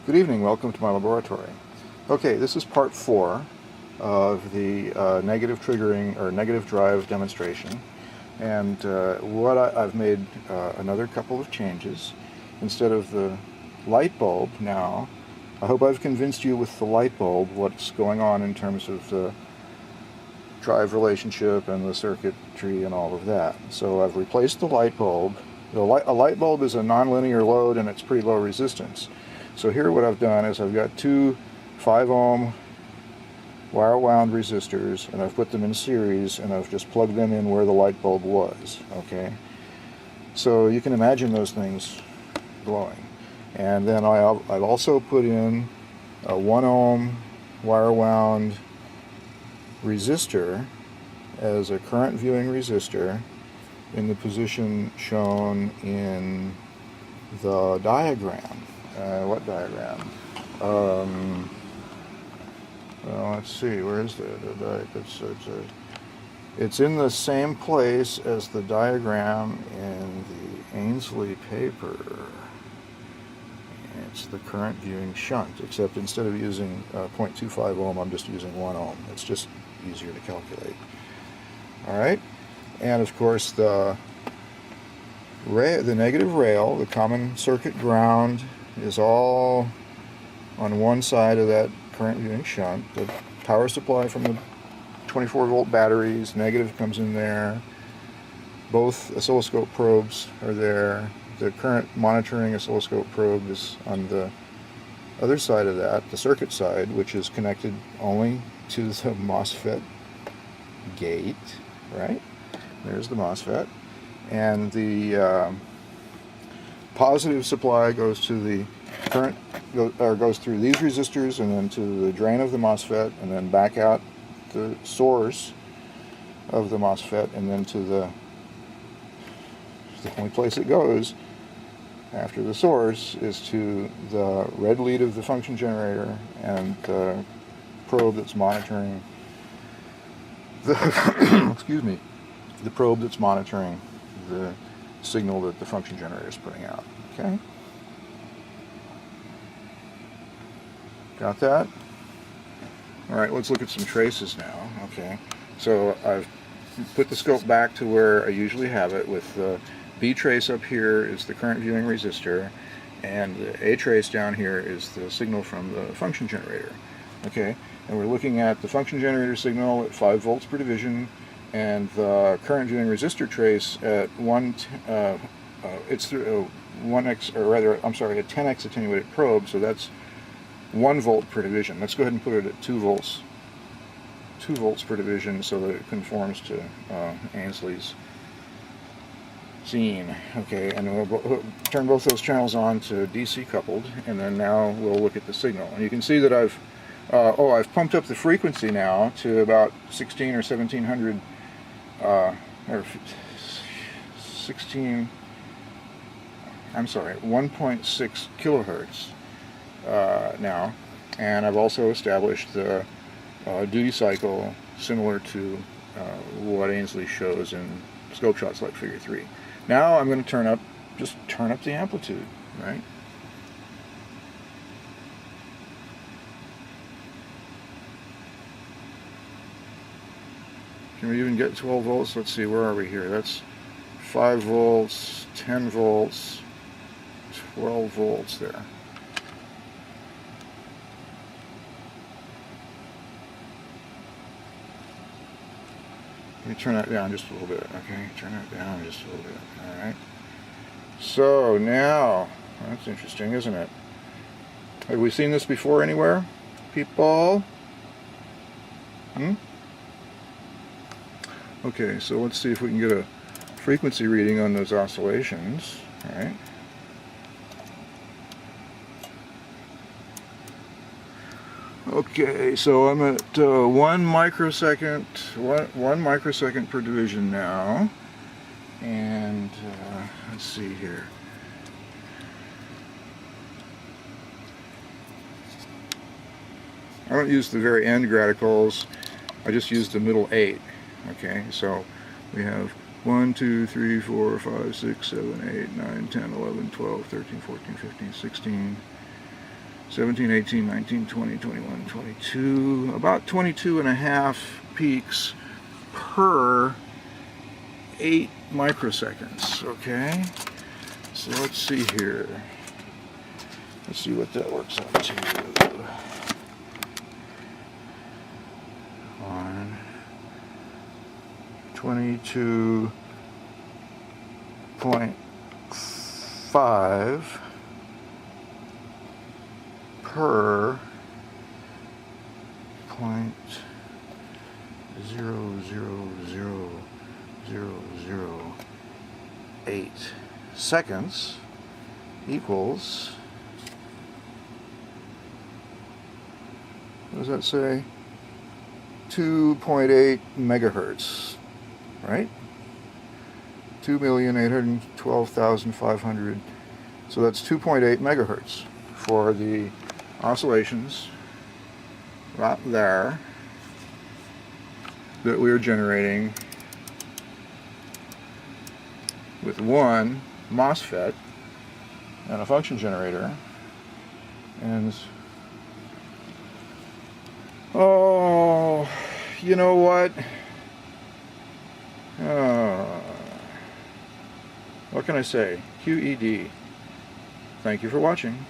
Good evening, welcome to my laboratory. Okay, this is part 4 of the negative triggering or negative drive demonstration. And I've made another couple of changes. Instead of the light bulb now, I hope I've convinced you with the light bulb what's going on in terms of the drive relationship and the circuitry and all of that. So I've replaced the light bulb. A light bulb is a nonlinear load and it's pretty low resistance. So here what I've done is I've got two 5 ohm wirewound resistors, and I've put them in series, and I've just plugged them in where the light bulb was. Okay, so you can imagine those things glowing. And then I've also put in a 1 ohm wirewound resistor as a current viewing resistor in the position shown in the diagram. What diagram? Well, let's see, where is it's in the same place as the diagram in the Ainslie paper. It's the current viewing shunt, except instead of using 0.25 ohm, I'm just using 1 ohm. It's just easier to calculate. Alright, and of course the negative rail, the common circuit ground, is all on one side of that current viewing shunt. The power supply from the 24 volt batteries, negative comes in there. Both oscilloscope probes are there. The current monitoring oscilloscope probe is on the other side of that, the circuit side, which is connected only to the MOSFET gate, right? There's the MOSFET. And the positive supply goes to the current, goes through these resistors and then to the drain of the MOSFET, and then back out the source of the MOSFET, and then to the only place it goes after the source is to the red lead of the function generator and the probe that's monitoring the excuse me, the probe that's monitoring the signal that the function generator is putting out. Okay? Got that? Alright, let's look at some traces now. Okay, so I've put the scope back to where I usually have it, with the B trace up here is the current viewing resistor, and the A trace down here is the signal from the function generator. Okay, and we're looking at the function generator signal at 5 volts per division, and the current viewing resistor trace at it's through a 1x, or rather, I'm sorry, a 10x attenuated probe, so that's 1 volt per division. Let's go ahead and put it at 2 volts per division, so that it conforms to Ainslie's scene. Okay, and we'll turn both those channels on to DC coupled, and then now we'll look at the signal. And you can see that I've pumped up the frequency now to about 16 or 1700 or 16, I'm sorry, 1.6 kilohertz now, and I've also established the duty cycle similar to what Ainslie shows in scope shots like figure 3. Now I'm going to just turn up the amplitude, right? Can we even get 12 volts? Let's see, where are we here? That's 5 volts, 10 volts, 12 volts there. Let me turn that down just a little bit. Okay, turn that down just a little bit. Alright. So now, that's interesting, isn't it? Have we seen this before anywhere, people? Okay, so let's see if we can get a frequency reading on those oscillations. Alright. Okay, so I'm at 1 microsecond per division now, and let's see here. I don't use the very end radicals, I just use the middle 8. Okay, so we have 1, 2, 3, 4, 5, 6, 7, 8, 9, 10, 11, 12, 13, 14, 15, 16, 17, 18, 19, 20, 21, 22, about 22 and a half peaks per 8 microseconds, okay? So let's see here. Let's see what that works out to. On 22.5 per 0.00008 seconds equals, what does that say? 2.8 megahertz, right? 2,812,500. So that's 2.8 megahertz for the oscillations right there that we're generating with one MOSFET and a function generator. And oh, you know what? What can I say? QED. Thank you for watching.